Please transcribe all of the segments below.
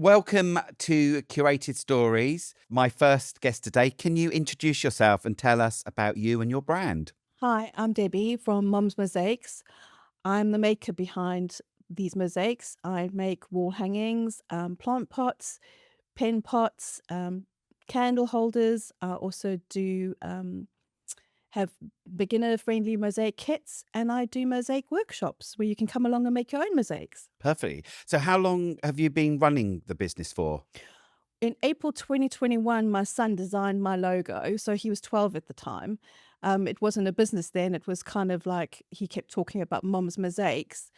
welcome to Curated Stories. My first guest today. Can you introduce yourself and tell us about you and your brand? Hi, I'm Debbie from Mum's Mosaics. I'm the maker behind these mosaics. I make wall hangings, plant pots, pen pots, candle holders. I also do have beginner-friendly mosaic kits, and I do mosaic workshops where you can come along and make your own mosaics. Perfectly. So how long have you been running the business for? In April 2021, my son designed my logo. So he was 12 at the time. It wasn't a business then. It was kind of like he kept talking about Mom's Mosaics.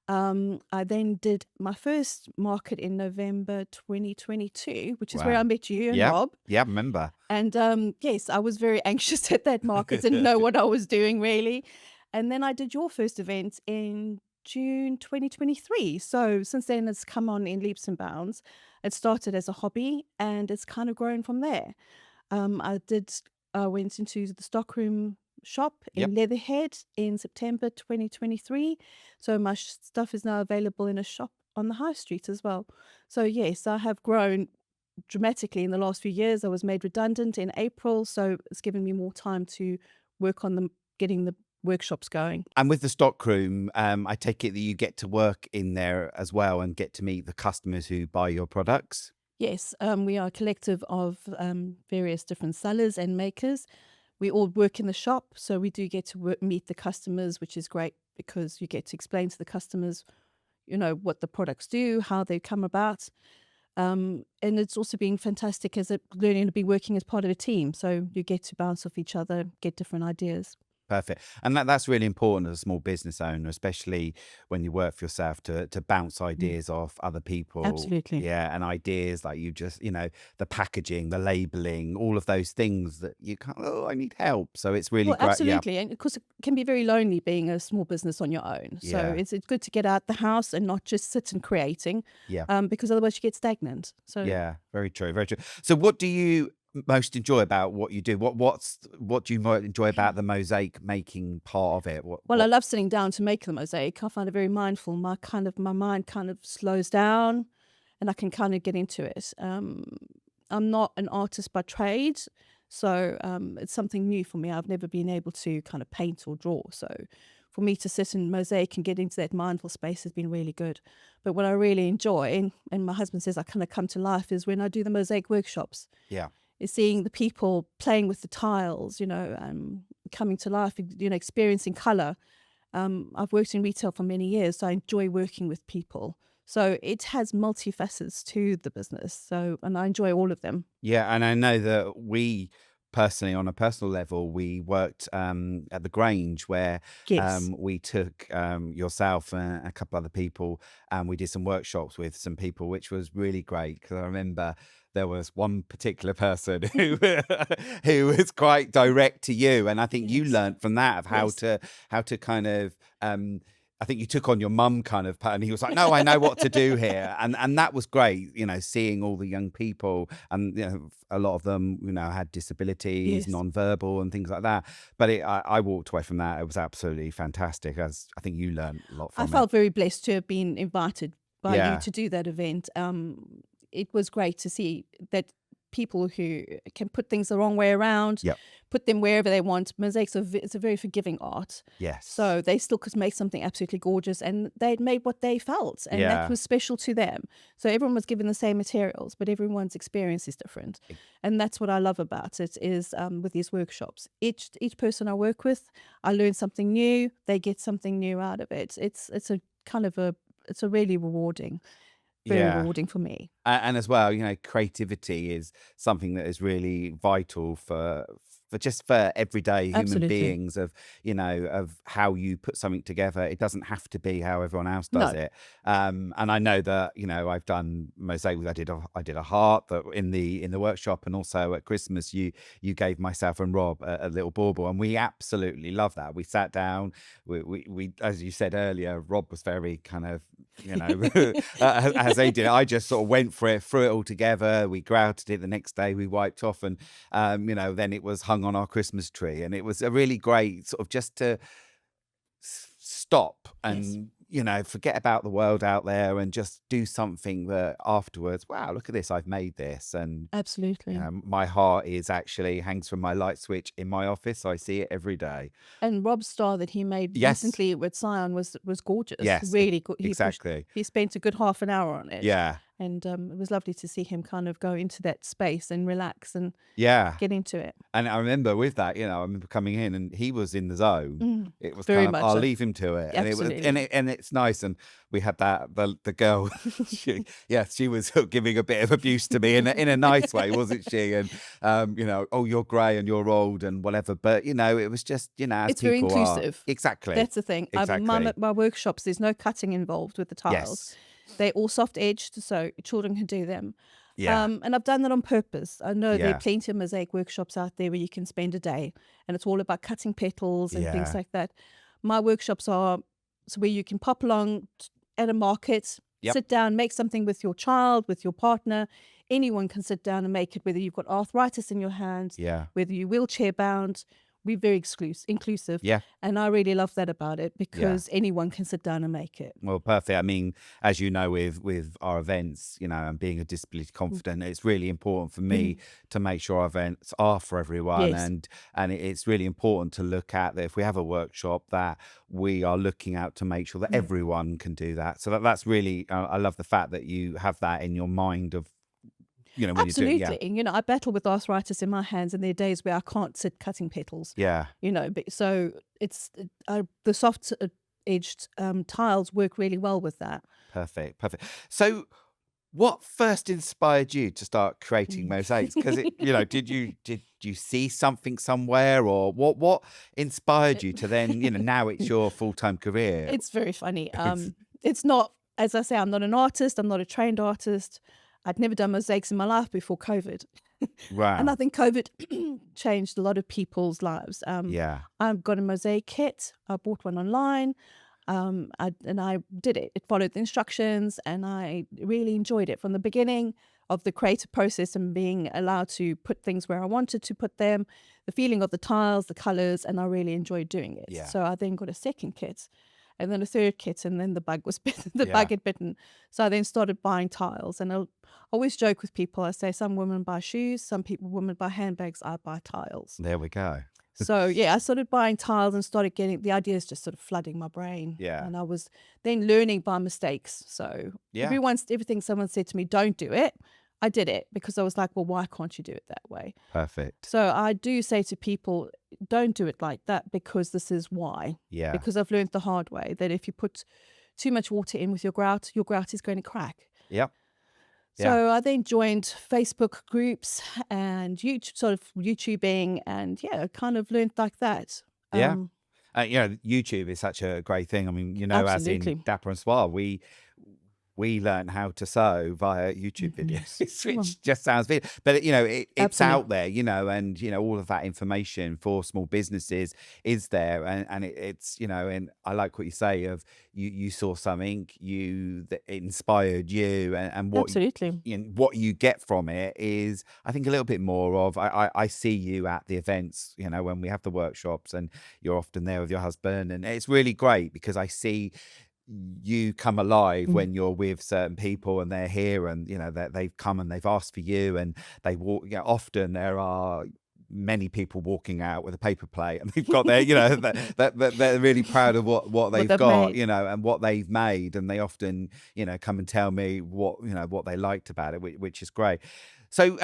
I then did my first market in November 2022, which is where I Wow. met you and Yeah. Rob. Yeah, I remember. And yes, I was very anxious at that market, didn't know what I was doing really. And then I did your first event in June 2023. So since then, it's come on in leaps and bounds. It started as a hobby and it's kind of grown from there. I went into the stockroom shop Yep. in Leatherhead in September 2023. So my stuff is now available in a shop on the high street as well. So yes, I have grown dramatically in the last few years. I was made redundant in April, so it's given me more time to work on getting the workshops going. And with the stockroom, I take it that you get to work in there as well and get to meet the customers who buy your products. Yes, we are a collective of various different sellers and makers. We all work in the shop, so we do get to meet the customers, which is great because you get to explain to the customers, what the products do, how they come about. And it's also been fantastic as learning to be working as part of a team. So you get to bounce off each other, get different ideas. Perfect. And that's really important as a small business owner, especially when you work for yourself, to bounce Mm. ideas off other people. Absolutely. Yeah. And ideas like the packaging, the labeling, all of those things that you can't, oh, I need help. So it's really Well, great. Yeah. absolutely. And of course, it can be very lonely being a small business on your own. So Yeah. it's good to get out the house and not just sit and creating, Yeah. because otherwise you get stagnant. So Yeah. Very true. Very true. So what do you most enjoy about what you do? What do you most enjoy about the mosaic making part of it? Well, I love sitting down to make the mosaic. I find it very mindful. My mind kind of slows down, and I can kind of get into it. I'm not an artist by trade, so it's something new for me. I've never been able to kind of paint or draw. So for me to sit in mosaic and get into that mindful space has been really good. But what I really enjoy, and my husband says I kind of come to life, is when I do the mosaic workshops. Yeah. Is seeing the people playing with the tiles, coming to life, experiencing color. I've worked in retail for many years, so I enjoy working with people. So it has multifacets to the business. So, and I enjoy all of them. Yeah, and I know that we personally, on a personal level, we worked at the Grange where Yes. we took yourself and a couple other people, and we did some workshops with some people, which was really great because I remember there was one particular person who who was quite direct to you, and I think you Yes. learned from that of Yes. how to kind of. I think you took on your mum kind of part, and he was like, "No, I know what to do here," and that was great. Seeing all the young people, and a lot of them, had disabilities, Yes. non-verbal, and things like that. But I walked away from that. It was absolutely fantastic. As I think you learned a lot I from it. felt very blessed to have been invited by you Yeah, to do that event. It was great to see that people who can put things the wrong way around, yep, put them wherever they want. Mosaics it's a very forgiving art. yes, So they still could make something absolutely gorgeous, and they'd made what they felt, and that yeah, was special to them. So everyone was given the same materials, but everyone's experience is different, e- and that's what I love about it. Is with these workshops, each person I work with, I learn something new. They get something new out of it. It's a kind of it's a really rewarding, very yeah. rewarding for me. And as well, creativity is something that is really vital for everyday human Absolutely. beings, of how you put something together. It doesn't have to be how everyone else does No. it. And I know that, I've done mosaics. I did a heart that in the workshop, and also at Christmas you gave myself and Rob a little bauble, and we absolutely love that. We sat down, we as you said earlier, Rob was very kind of, as they did. I just sort of went for it, threw it all together. We grouted it the next day. We wiped off, and then it was hung on our Christmas tree, and it was a really great sort of just to stop Yes. and forget about the world out there and just do something that afterwards, wow, look at this, I've made this. And Absolutely. my heart is actually hangs from my light switch in my office. I see it every day. And Rob's star that he made Yes, recently with Scion was gorgeous, yes, really good. exactly. He spent a good half an hour on it, Yeah, and it was lovely to see him kind of go into that space and relax and yeah. get into it. And I remember with that, I remember coming in and he was in the zone. Mm, It was very kind of, much I'll so. leave him to it. And it was, Absolutely. and it's nice. And we had the girl, she was giving a bit of abuse to me in a nice way, wasn't she? And, oh, you're grey and you're old and whatever. But, it was just, as It's very people are. inclusive. Exactly. That's the thing. Exactly. My workshops, there's no cutting involved with the tiles. Yes. They're all soft edged, so children can do them. Yeah. And I've done that on purpose. I know there are Yeah. plenty of mosaic workshops out there where you can spend a day and it's all about cutting petals and things Yeah. like that. My workshops are where you can pop along at a market, Yep. sit down, make something with your child, with your partner. Anyone can sit down and make it, whether you've got arthritis in your hand, Yeah. whether you're wheelchair bound. We're very inclusive. Yeah. And I really love that about it because anyone can sit down and make it. Well, perfect. I mean, as you know, with our events, and being a disability confident, it's really important for me to make sure our events are for everyone. Yes. And it's really important to look at that if we have a workshop that we are looking out to make sure that everyone can do that. So that's really, I love the fact that you have that in your mind of, when Absolutely. you're doing, I battle with arthritis in my hands and there are days where I can't sit cutting petals. yeah. But so it's the soft edged tiles work really well with that. Perfect. So what first inspired you to start creating mosaics? Because did you see something somewhere, or what inspired you to then, now it's your full-time career? It's very funny. It's not, as I say, I'm not an artist. I'm not a trained artist. I'd never done mosaics in my life before COVID. Wow. And I think COVID changed a lot of people's lives. Yeah. I've got a mosaic kit. I bought one online. I did it. It followed the instructions and I really enjoyed it from the beginning of the creative process and being allowed to put things where I wanted to put them, the feeling of the tiles, the colors, and I really enjoyed doing it. Yeah. So I then got a second kit and then a third kit and then the bug was bitten. The Yeah. bug had bitten. So I then started buying tiles and I always joke with people. I say some women buy shoes, some women buy handbags, I buy tiles. There we go. So I started buying tiles and started getting the ideas just sort of flooding my brain. Yeah. And I was then learning by mistakes. So Yeah. everything someone said to me, don't do it. I did it because I was like, well, why can't you do it that way? Perfect. So I do say to people, don't do it like that because this is why. Yeah. Because I've learned the hard way that if you put too much water in with your grout is going to crack. Yep. So I then joined Facebook groups and YouTubing and kind of learned like that. Yeah. YouTube is such a great thing. I mean, Absolutely. as in Dapper and Swar, we learn how to sew via YouTube videos, which just sounds weird. But, it's Absolutely. out there, and, all of that information for small businesses is there. And it's, and I like what you say of you saw something that inspired you and what, Absolutely. what you get from it is, I think, a little bit more of, I see you at the events, when we have the workshops and you're often there with your husband. And it's really great because I see you come alive when you're with certain people and they're here and that they've come and they've asked for you and they walk. Often there are many people walking out with a paper plate and they've got their that they're really proud of what they've got made. And what they've made, and they often come and tell me what they liked about it, which is great. So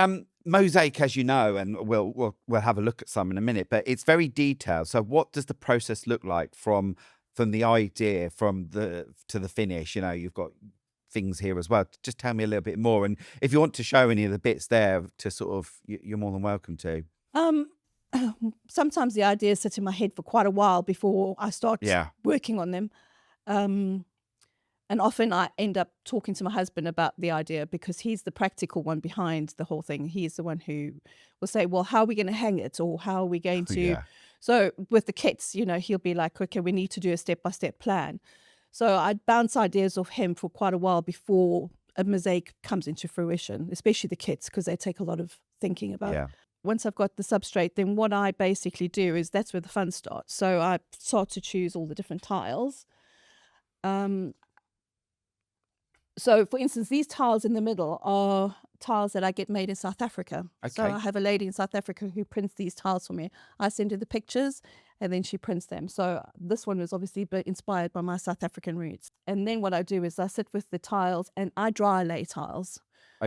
mosaic, as you know, and we'll have a look at some in a minute, but it's very detailed. So what does the process look like from the idea to the finish? You've got things here as well. Just tell me a little bit more, and if you want to show any of the bits there to sort of, you're more than welcome to. Sometimes the ideas sit in my head for quite a while before I start working on them. And often I end up talking to my husband about the idea because he's the practical one behind the whole thing. He's the one who will say, well, how are we going to hang it? Or how are we going to... Yeah. So with the kits, he'll be like, okay, we need to do a step-by-step plan. So I'd bounce ideas off him for quite a while before a mosaic comes into fruition, especially the kits, because they take a lot of thinking about. Yeah. Once I've got the substrate, then what I basically do is that's where the fun starts. So I start to choose all the different tiles. Um, so, for instance, these tiles in the middle are tiles that I get made in South Africa. So Okay. I have a lady in South Africa who prints these tiles for me. I send her the pictures and then she prints them. So this one was obviously inspired by my South African roots. And then what I do is I sit with the tiles and I dry lay tiles.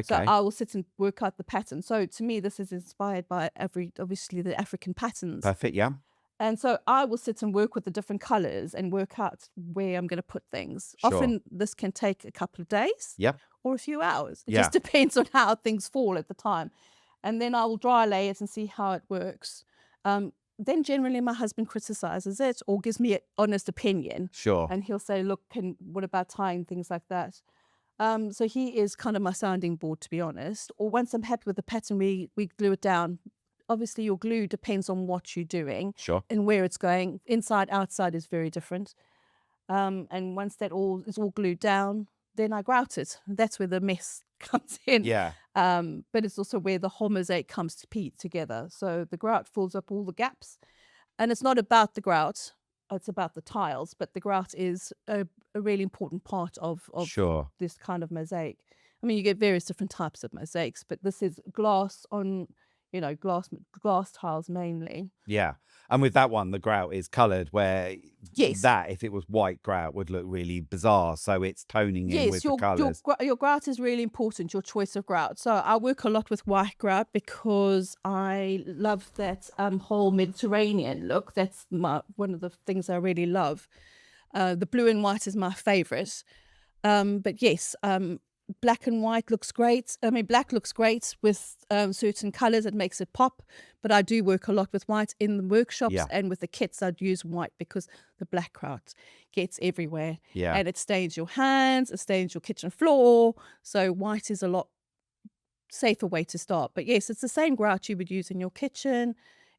So Okay. I will sit and work out the pattern. So to me, this is inspired by obviously the African patterns. Perfect. Yeah. And so I will sit and work with the different colors and work out where I'm going to put things. Sure. Often this can take a couple of days Yep. or a few hours. It Yeah. just depends on how things fall at the time. And then I will dry lay it and see how it works. Then generally my husband criticizes it or gives me an honest opinion. Sure. And he'll say, look, what about tying, things like that. So he is kind of my sounding board, to be honest. Or once I'm happy with the pattern, we glue it down. Obviously, your glue depends on what you're doing Sure. and where it's going. Inside, outside is very different. And once that is all glued down, then I grout it. That's where the mess comes in. Yeah. But it's also where the whole mosaic comes together. So the grout fills up all the gaps. And it's not about the grout, it's about the tiles. But the grout is a really important part of Sure. this kind of mosaic. I mean, you get various different types of mosaics, but this is glass on, glass tiles mainly. Yeah. And with that one, the grout is coloured where Yes. that, if it was white grout, would look really bizarre. So it's toning in with the colours. Your grout is really important, your choice of grout. So I work a lot with white grout because I love that whole Mediterranean look. That's one of the things I really love. The blue and white is my favourite. But yes, black and white looks great. I mean, black looks great with certain colours. It makes it pop. But I do work a lot with white in the workshops and with the kits. I'd use white because the black grout gets everywhere. Yeah. And it stains your hands, it stains your kitchen floor. So white is a lot safer way to start. But yes, it's the same grout you would use in your kitchen,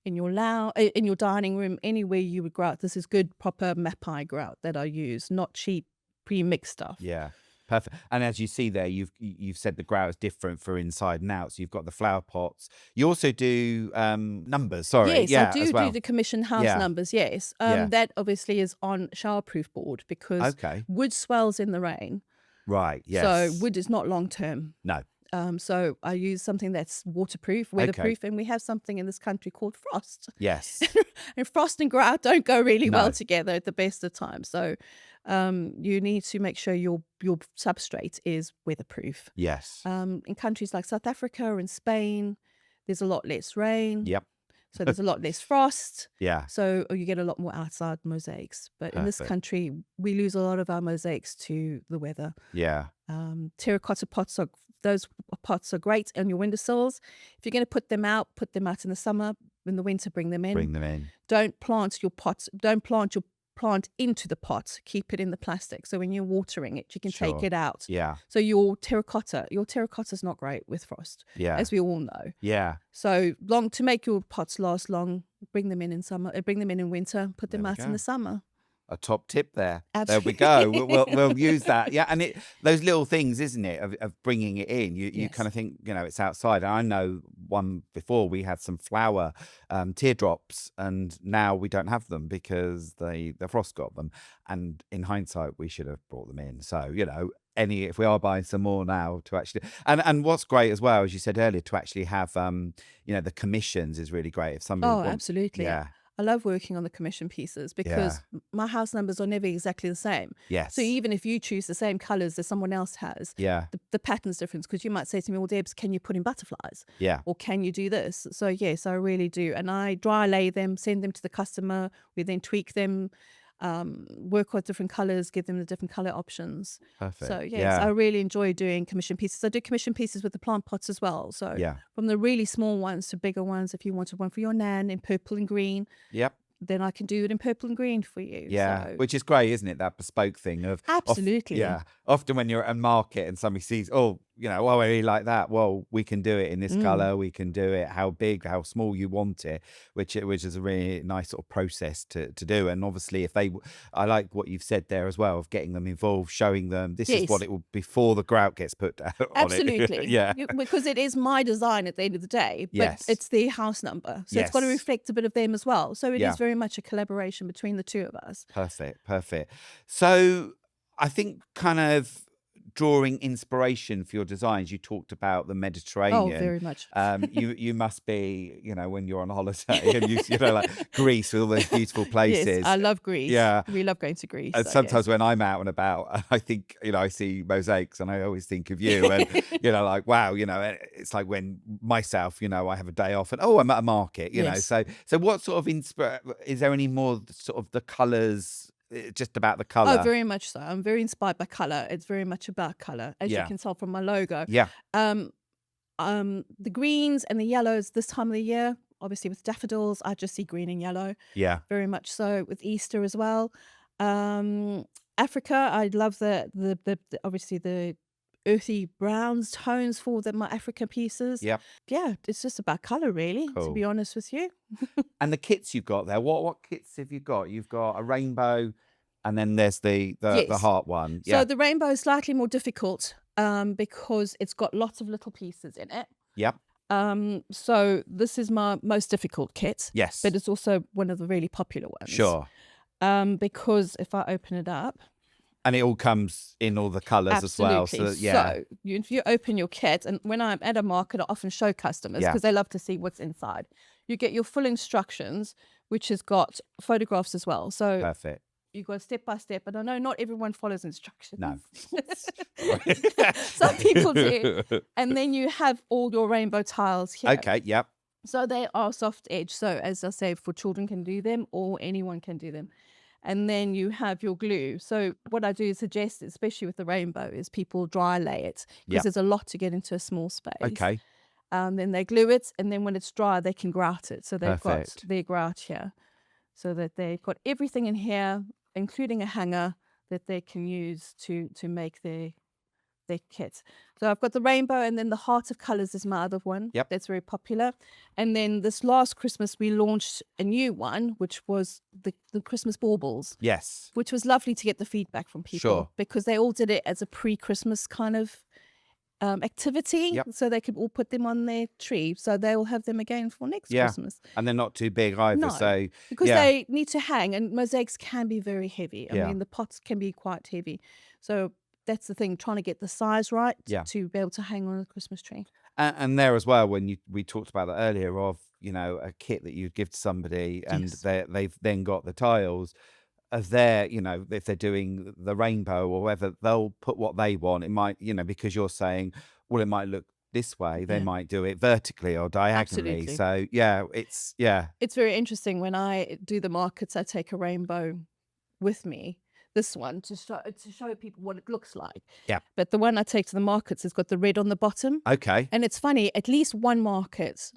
in your in your dining room, anywhere you would grout. This is good, proper Mapai grout that I use, not cheap pre-mixed stuff. Yeah. Perfect. And as you see there, you've said the grout is different for inside and out. So you've got the flower pots. You also do numbers. Sorry. Yes, I as well. do the commission house numbers. Yes, that obviously is on showerproof board because wood swells in the rain. Right. Yes. So wood is not long term. No. So I use something that's waterproof, weatherproof, and we have something in this country called frost. Yes. And frost and grout don't go really well together at the best of times. So you need to make sure your substrate is weatherproof. Yes. In countries like South Africa and Spain, there's a lot less rain. Yep. So there's a lot less frost. Yeah. So you get a lot more outside mosaics. But in this country, we lose a lot of our mosaics to the weather. Yeah. Terracotta pots those pots are great on your windowsills. If you're going to put them out in the summer. In the winter, bring them in. Bring them in. Don't plant your plant into the pot. Keep it in the plastic. So when you're watering it, you can take it out. Yeah. So your terracotta is not great with frost. Yeah. As we all know. Yeah. So to make your pots last long, bring them in summer. Bring them in winter. Put them out in the summer. A top tip there. Absolutely. There we go. We'll use that. Yeah, and those little things, isn't it, of bringing it in. You kind of think, it's outside. And I know one before we had some flower teardrops, and now we don't have them because the frost got them. And in hindsight, we should have brought them in. So if we are buying some more now to actually, and what's great as well, as you said earlier, to actually have the commissions is really great. If somebody absolutely. Yeah. I love working on the commission pieces because my house numbers are never exactly the same. Yes. So even if you choose the same colours as someone else has, the pattern's different because you might say to me, well, Debs, can you put in butterflies? Yeah. Or can you do this? So yes, I really do. And I dry lay them, send them to the customer. We then tweak them, work with different colours, give them the different colour options. Perfect. So yes, I really enjoy doing commission pieces. I do commission pieces with the plant pots as well. So from the really small ones to bigger ones, if you wanted one for your nan in purple and green, then I can do it in purple and green for you. Yeah, so. Which is great, isn't it? That bespoke thing of absolutely. Often when you're at a market and somebody sees, I really like that. Well, we can do it in this colour. We can do it how big, how small you want it, which is a really nice sort of process to do. And obviously, I like what you've said there as well of getting them involved, showing them this is what it will before the grout gets put down. Absolutely, because it is my design at the end of the day. But it's their house number, so it's got to reflect a bit of them as well. So it is very much a collaboration between the two of us. Perfect. So I think kind of drawing inspiration for your designs, you talked about the Oh, Mediterranean. very much. You must be, when you're on holiday and like Greece with all those beautiful Yes, places. I love Greece. Yeah. We love going to Greece. And So sometimes yes. when I'm out and about, I think, I see mosaics and I always think of you and, like, wow, it's like when myself, I have a day off and, I'm at a market, Yes. So what sort of is there any more sort of the colours, just about the Oh, colour? very much so. I'm very inspired by color. It's very much about color, as you Yeah. can tell from my logo. Yeah. Um, the greens and the yellows this time of the year, obviously with daffodils, I just see green and yellow. Yeah. Very much so with Easter as well. Africa, I love the obviously the earthy browns tones for my Africa pieces. Yeah. Yeah, it's just about color, really, to Cool. be honest with you. And the kits you've got there, what kits have you got? You've got a rainbow and then there's the Yes. heart one. So Yeah. the rainbow is slightly more difficult because it's got lots of little pieces in it. Yep. So this is my most difficult kit, Yes. but it's also one of the really popular ones. Sure. Because if I open it up, And it all comes in all the colours as well. absolutely. So yeah. So if you open your kit, and when I'm at a market, I often show customers Yeah. because they love to see what's inside. You get your full instructions, which has got photographs as well. So Perfect. you go step by step, and I know not everyone follows instructions. No. Some people do. And then you have all your rainbow tiles here. Okay. Yep. So they are soft edge. So as I say, for children can do them or anyone can do them. And then you have your glue. So what I do suggest, especially with the rainbow, is people dry lay it because Yep. there's a lot to get into a small space. Okay. Then they glue it, and then when it's dry, they can grout it. So they've Perfect. got their grout here, so that they've got everything in here, including a hanger that they can use to make their kit. So I've got the rainbow, and then the heart of colors is my other one. Yep. That's very popular. And then this last Christmas we launched a new one, which was the Christmas baubles, Yes. which was lovely to get the feedback from people. Sure. Because they all did it as a pre-Christmas kind of activity. Yep. So they could all put them on their tree, so they will have them again for next Yeah. Christmas. And they're not too big either. No. So Because yeah. they need to hang, and mosaics can be very heavy. I Yeah. mean, the pots can be quite heavy. So that's the thing, trying to get the size right Yeah. to be able to hang on a Christmas tree. And there as well, when we talked about that earlier of, a kit that you'd give to somebody and Yes. they've then got the tiles of their, if they're doing the rainbow or whatever, they'll put what they want. It might, because you're saying, well, it might look this way. They Yeah. might do it vertically or diagonally. Absolutely. So yeah, it's It's very interesting. When I do the markets, I take a rainbow with me, this one, to show people what it looks like. Yeah. But the one I take to the markets has got the red on the bottom. okay. And it's funny, at least one market,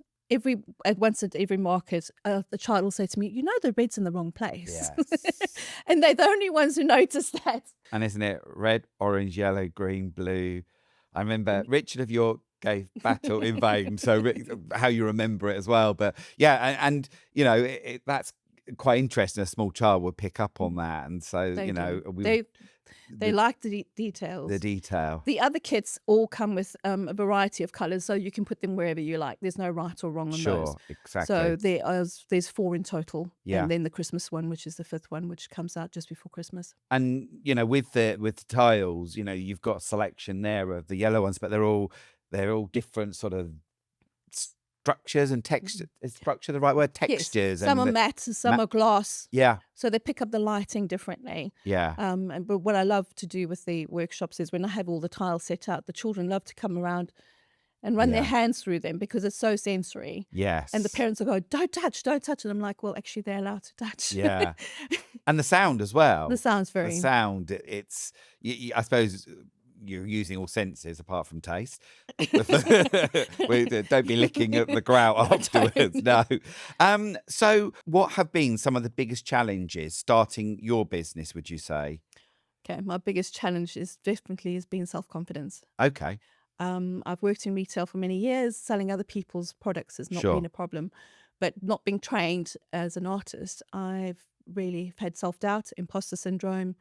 once at every market, the child will say to me, the red's in the wrong place. Yes. And they're the only ones who notice that. And isn't it red, orange, yellow, green, blue? I remember Richard of York gave battle in vain. So how you remember it as well. But yeah, and that's quite interesting. A small child would pick up on that. And so, They do. we They like the details. the detail. The other kits all come with a variety of colours, so you can put them wherever you like. There's no right or wrong on Sure, those. exactly. So there's 4 in total. Yeah. And then the Christmas one, which is the 5th one, which comes out just before Christmas. And with the tiles, you've got a selection there of the yellow ones, but they're all different sort of structures and texture. Is structure the right word? Textures. Yes. Some are and matte, some are glass. yeah, So they pick up the lighting differently. yeah, But what I love to do with the workshops is when I have all the tiles set out, the children love to come around and run their Yeah. hands through them because it's so sensory. yes. And the parents will go, don't touch. And I'm like, well, actually, they're allowed to touch. Yeah. And the sound as well. The sound's The very... sound, it's I suppose you're using all senses apart from taste. Don't be licking at the grout afterwards. No. So what have been some of the biggest challenges starting your business, would you say? Okay, my biggest challenge is being self-confidence. Okay. I've worked in retail for many years. Selling other people's products has not Sure. been a problem. But not being trained as an artist, I've really had self-doubt, imposter syndrome.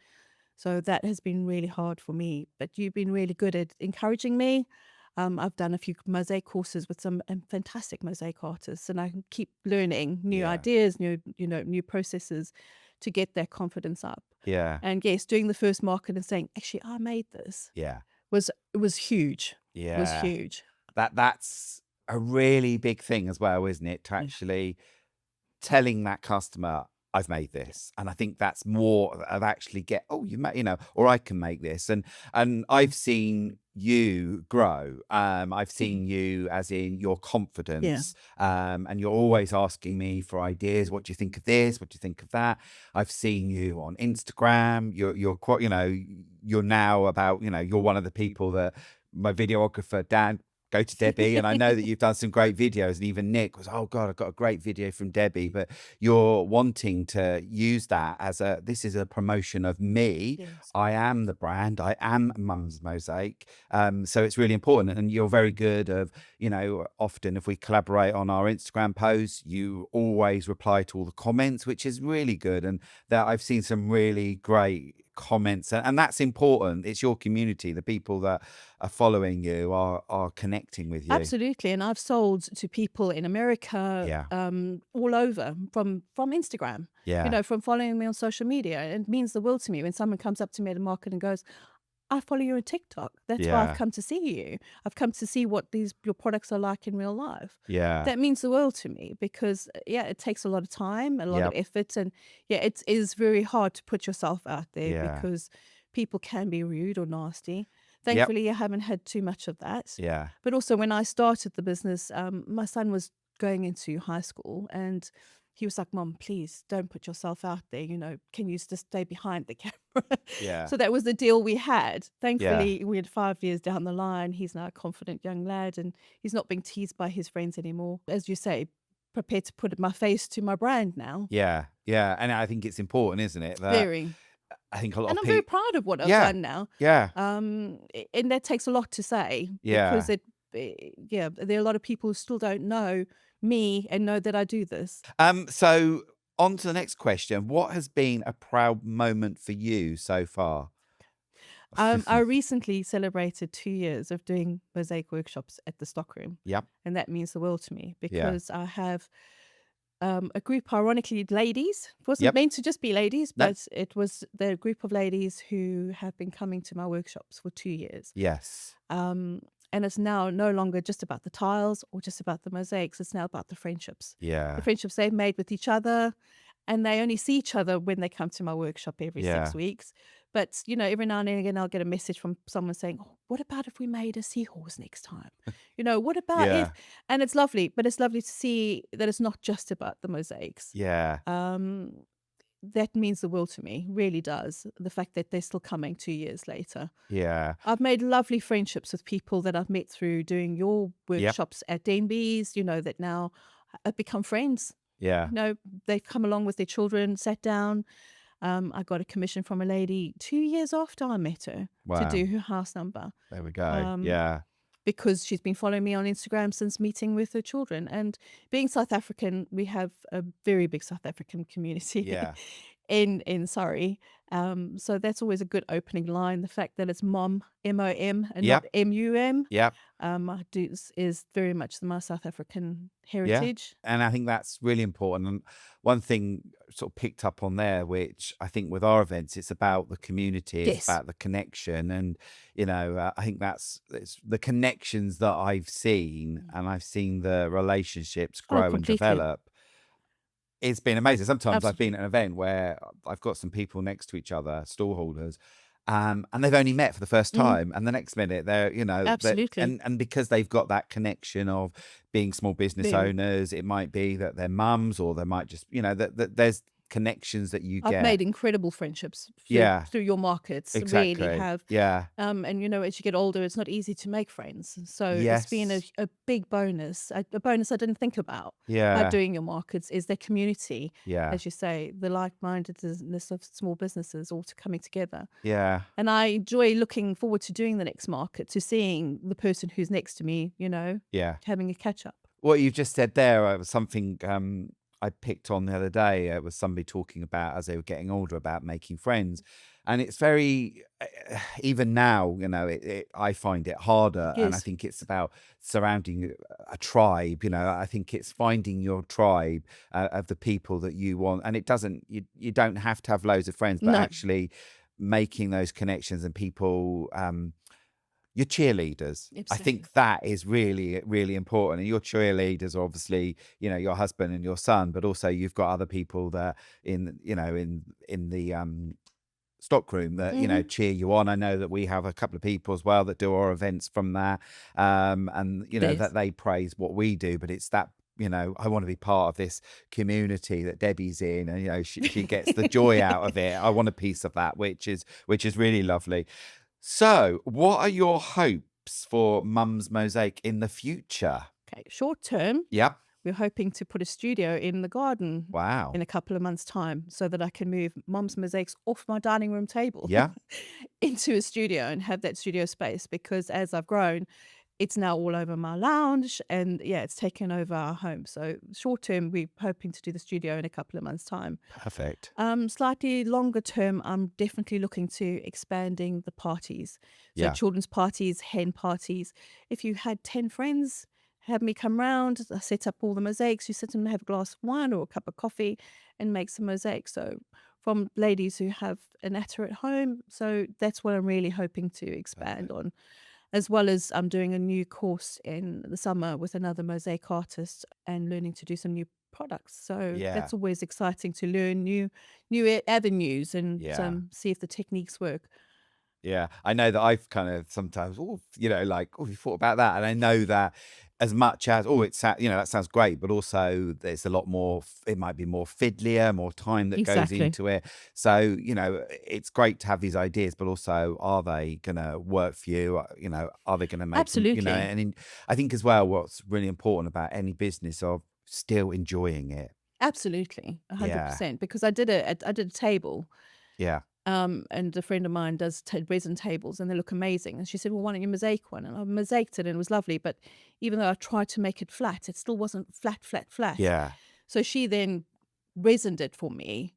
So that has been really hard for me. But you've been really good at encouraging me. I've done a few mosaic courses with some fantastic mosaic artists, and I can keep learning new Yeah. ideas, new processes to get that confidence up. Yeah. And yes, doing the first market and saying, actually, I made this Yeah. was huge. It was Yeah. huge. That's a really big thing as well, isn't it? To Yeah. actually telling that customer, I've made this. And I think that's more of actually get, oh, you made, or I can make this. And I've seen you grow. I've seen you as in your Yeah. confidence. And you're always asking me for ideas. What do you think of this? What do you think of that? I've seen you on Instagram. You're quite, you're now about, you're one of the people that my videographer, Dan, go to Debbie. And I know that you've done some great videos, and even Nick was, oh God, I've got a great video from Debbie. But you're wanting to use that as this is a promotion of me. Yes. I am the brand. I am Mum's Mosaic. So it's really important. And you're very good of, often if we collaborate on our Instagram posts, you always reply to all the comments, which is really good. And that I've seen some really great comments, and that's important. It's your community. The people that are following you are connecting with you. Absolutely. And I've sold to people in America, Yeah. all over from Instagram, Yeah. from following me on social media. And it means the world to me when someone comes up to me at a market and goes, I follow you on TikTok. That's why I've Yeah. come to see you. I've come to see what your products are like in real life. Yeah. That means the world to me because, it takes a lot of time, a lot of Yep. effort. And it is very hard to put yourself out there Yeah. because people can be rude or nasty. Yep. Thankfully, I haven't had too much of that. Yeah. But also when I started the business, my son was going into high school and he was like, Mom, please don't put yourself out there. Can you just stay behind the camera? Yeah. So that was the deal we had. Yeah. Thankfully, we had 5 years down the line. He's now a confident young lad and he's not being teased by his friends anymore. As you say, prepared to put my face to my brand now. Yeah. Yeah. And I think it's important, isn't it? That Very. I think a lot And of I'm very people. proud of what I've Yeah. done now. Yeah. And that takes a lot to say because Yeah. there are a lot of people who still don't know me and know that I do this. So on to the next question. What has been a proud moment for you so far? I recently celebrated 2 years of doing mosaic workshops at the stockroom, Yep. and that means the world to me Yeah. because I have a group, ironically, ladies. It wasn't Yep. meant to just be ladies, No. but it was the group of ladies who have been coming to my workshops for 2 years. Yes. And it's now no longer just about the tiles or just about the mosaics. It's now about the friendships. The Yeah. friendships they've made with each other. And they only see each other when they come to my workshop every Yeah. 6 weeks. But, every now and again, I'll get a message from someone saying, oh, what about if we made a seahorse next time? What about if? Yeah. And it's lovely. But it's lovely to see that it's not just about the mosaics. Yeah. That means the world to me, really does. The fact that they're still coming 2 years later. Yeah. I've made lovely friendships with people that I've met through doing your Yep. workshops at Denby's, that now have become friends. Yeah. They've come along with their children, sat down. I got a commission from a lady 2 years after I met her to do Wow. her house number There we go. um, Yeah. because she's been following me on Instagram since meeting with her children. And being South African, we have a very big South African community Yeah. in Surrey. So that's always a good opening line. The fact that it's Mom, M-O-M, and Yep. not M-U-M, Yep. is very much my South African Yeah. heritage. And I think that's really important. And one thing sort of picked up on there, which I think with our events, it's about the community, it's Yes. about the connection. And, I think it's the connections that I've seen, and I've seen the relationships Oh, grow and completely. develop. It's been amazing. Sometimes I've Absolutely. been at an event where I've got some people next to each other, stallholders, and they've only met for the first Mm, time, and the next minute they're, absolutely. and because they've got that connection of being small business Very. owners, it might be that they're mums, or they might just, that there's connections that you I've get. made incredible friendships Yeah, through your markets, really exactly. have. Yeah. And as you get older, it's not easy to make friends. So it's been Yes. a big bonus, a bonus I didn't think about Yeah. doing your markets is the community, Yeah. as you say, the like-mindedness of small businesses all coming together. Yeah. And I enjoy looking forward to doing the next market, to seeing the person who's next to me, Yeah. having a catch up. What you've just said there was something I picked on the other day was somebody talking about, as they were getting older, about making friends. And it's very, even now, I find it harder. And I Yes. think it's about surrounding a tribe. I think it's finding your tribe of the people that you want. And it doesn't, you don't have to have loads of friends, but No, actually making those connections and people, your cheerleaders. I absolutely. think that is really, really important. And your cheerleaders are obviously, your husband and your son, but also you've got other people that in the stockroom that, Hmm. cheer you on. I know that we have a couple of people as well that do our events from there. And Yes. that they praise what we do, but it's that, I want to be part of this community that Debbie's in, and she gets the joy out of it. I want a piece of that, which is really lovely. So, what are your hopes for Mum's Mosaic in the future? Okay, short term, Yep. we're hoping to put a studio in the garden Wow. in a couple of months' time so that I can move Mom's Mosaics off my dining room table Yeah. into a studio and have that studio space, because as I've grown, it's now all over my lounge, and yeah, it's taken over our home. So short term, we're hoping to do the studio in a couple of months' time. Perfect. Slightly longer term, I'm definitely looking to expanding the parties. So Yeah. children's parties, hen parties. If you had 10 friends, have me come round, I set up all the mosaics, you sit and have a glass of wine or a cup of coffee and make some mosaics. So from ladies who have an atta at home. So that's what I'm really hoping to expand Perfect. on. As well as I'm doing a new course in the summer with another mosaic artist and learning to do some new products. So Yeah. that's always exciting to learn new avenues and Yeah. see if the techniques work. Yeah, I know that I've kind of sometimes, like, oh, you thought about that, and I know that as much as, that sounds great, but also there's a lot more. It might be more fiddlier, more time that goes Exactly. into it. So it's great to have these ideas, but also, are they gonna work for you? Are they gonna make them? Absolutely. I think as well, what's really important about any business of still enjoying it. Absolutely. Yeah, 100%. Because I did a table. yeah, And a friend of mine does resin tables, and they look amazing. And she said, "Well, why don't you mosaic one?" And I mosaiced it, and it was lovely. But even though I tried to make it flat, it still wasn't flat, flat, flat. yeah, So she then resined it for me.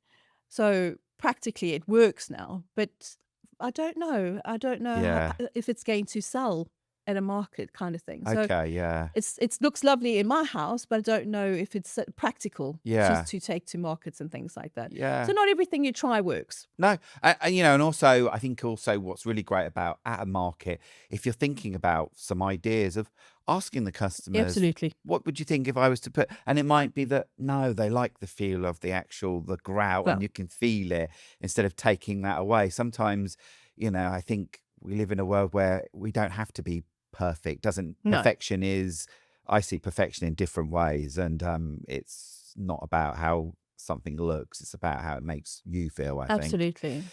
So practically it works now, but I don't know. I don't know yeah. if it's going to sell at a market kind of thing. So Okay, yeah, it looks lovely in my house, but I don't know if it's practical yeah, to take to markets and things like that. yeah. So not everything you try works. No, and also I think also what's really great about at a market, if you're thinking about some ideas of asking the customers, Absolutely. what would you think if I was to put, and it might be that no, they like the feel of the grout, and Well, you can feel it instead of taking that away. Sometimes, I think we live in a world where we don't have to be perfect. Doesn't no, perfection is, I see perfection in different ways, and it's not about how something looks, it's about how it makes you feel, I think. absolutely.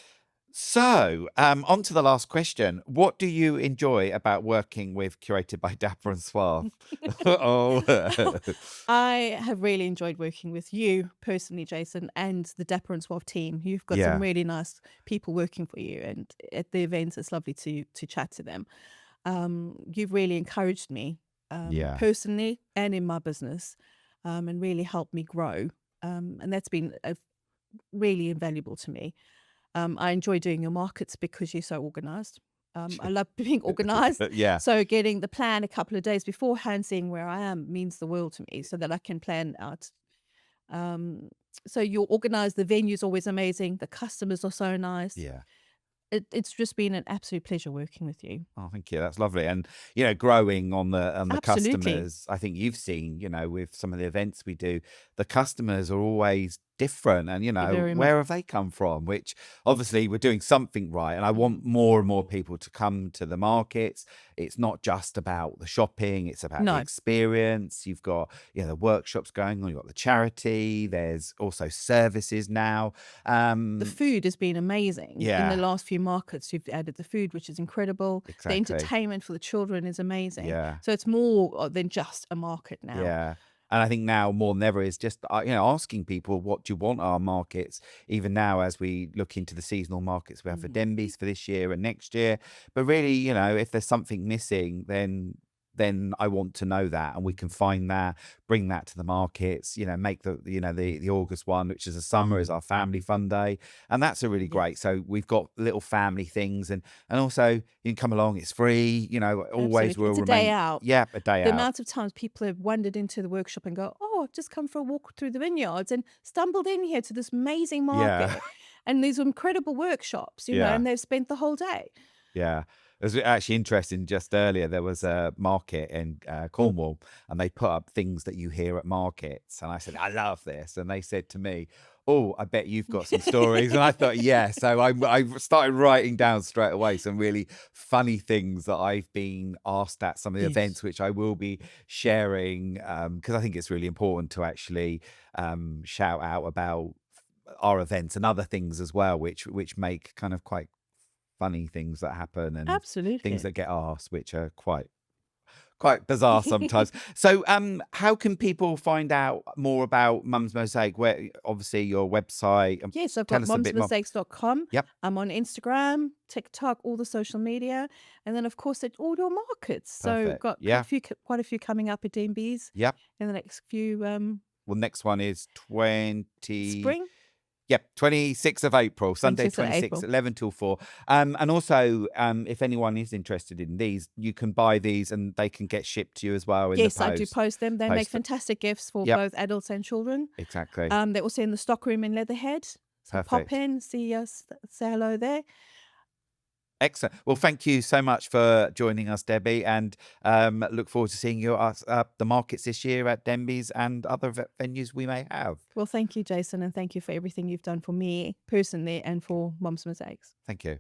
So, on to the last question. What do you enjoy about working with Curated by Dapper and Suave? Oh, I have really enjoyed working with you personally, Jason, and the Dapper and Suave team. You've got some yeah, really nice people working for you, and at the events, it's lovely to chat to them. You've really encouraged me yeah, personally and in my business, and really helped me grow. And that's been really invaluable to me. I enjoy doing your markets because you're so organized. I love being organized. yeah, So getting the plan a couple of days beforehand, seeing where I am means the world to me so that I can plan out. Um, so you're organized. The venue's always amazing. The customers are so nice. yeah. It's just been an absolute pleasure working with you. Oh, thank you. That's lovely. And growing on the Absolutely. customers, I think you've seen, with some of the events we do, the customers are always different, and Very much. where have they come from? Which obviously we're doing something right, and I want more and more people to come to the markets. It's not just about the shopping; it's about the No, experience. You've got the workshops going on. You've got the charity. There's also services now. the Um, food has been amazing. In the yeah, last few markets, you've added the food, which is incredible. The exactly. entertainment for the children is amazing. Yeah. So it's more than just a market now. Yeah. And I think now more than ever is just, asking people, what do you want our markets, even now as we look into the seasonal markets we have for Mhm. Denbies for this year and next year. But really, if there's something missing, then then I want to know that, and we can find that, bring that to the markets, make the August one, which is a summer, is our family fun day. And that's a really great. Yes, So we've got little family things, and also you can come along, it's free, always absolutely. will It's a day remain, out. yeah, a day The out. amount of times people have wandered into the workshop and go, "Oh, I've just come for a walk through the vineyards and stumbled in here to this amazing Yeah. market and these incredible workshops," Yeah. and they've spent the whole day. Yeah. It was actually interesting. Just earlier, there was a market in Cornwall, and they put up things that you hear at markets. And I said, I love this. And they said to me, oh, I bet you've got some stories. And I thought, yeah. So I started writing down straight away some really funny things that I've been asked at some of the Yes. events, which I will be sharing, because I think it's really important to actually shout out about our events and other things as well, which make kind of quite funny things that happen and things Absolutely. that get asked, which are quite bizarre sometimes. So, how can people find out more about Mum's Mosaic? Where, obviously, your website. Yes, I've Tell got us a bit more. momsmistakes.com. Yep, I'm on Instagram, TikTok, all the social media, and then of course at all your markets. So perfect. got Yeah, quite a few coming up at Denby's yep. in the next few Well, next one is 20. spring, Yep, 26th of April, Sunday 26th of 26th, April. 11 till 4. And also, if anyone is interested in these, you can buy these and they can get shipped to you as well in the Yes, I do post. post them. They make Post. fantastic gifts for Yep, both adults and children. exactly. They're also in the stockroom in Leatherhead. So pop Perfect. in, see us, say hello there. Excellent. Well, thank you so much for joining us, Debbie, and look forward to seeing you at the markets this year at Denby's and other venues we may have. Well, thank you, Jason, and thank you for everything you've done for me personally and for Mom's Mosaics. Thank you.